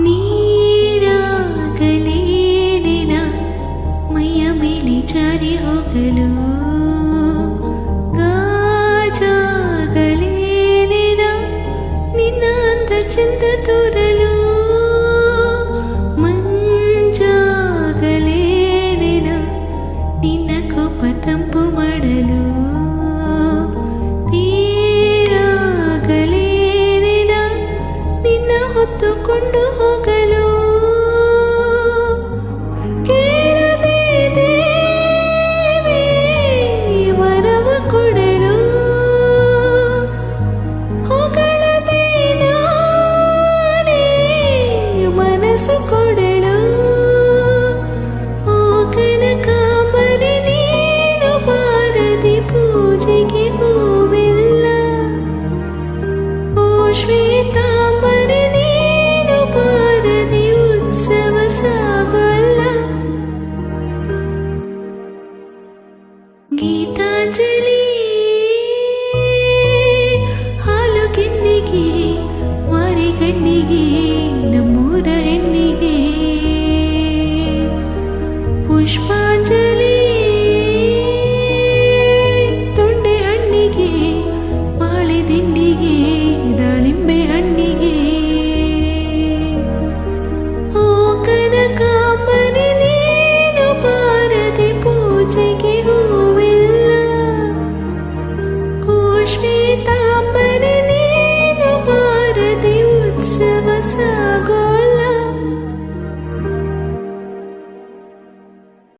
ನೀರಾಗಲೇನೆ ನಾ ಮೈಯ ಮೇಲೆ ಜಾರಿ ಹೋಗಲು, ಗಾಜಾಗಲೇನೆ ನಾ ನಿನ್ನ ಅಂದ ಚಂದ ತೋರಲು, ಮಂಜಾಗಲೇನೆ ನಾ ನಿನ್ನ ಕೋಪ ತಂಪು ಮಾಡಲು, ತೀರಾಗಲೇನೆ ನಾ ನಿನ್ನ ಹೊತ್ತುಕೊಂಡು ಹೋಗಲು. ಕೇಳದೆ ದೇವಿ ವರವ ಕೊಡಲು, ಹೊಗಳದೆ ನಾನೇ ಮನಸ್ಸು ಕೊಡಲು. ಓ ಕನಕಾಂಬರಿ ನೀನು ಬಾರದಿ ಪೂಜೆಗೆ ಹೂವೆಲ್ಲ, ಓ ಶ್ವೇತಾ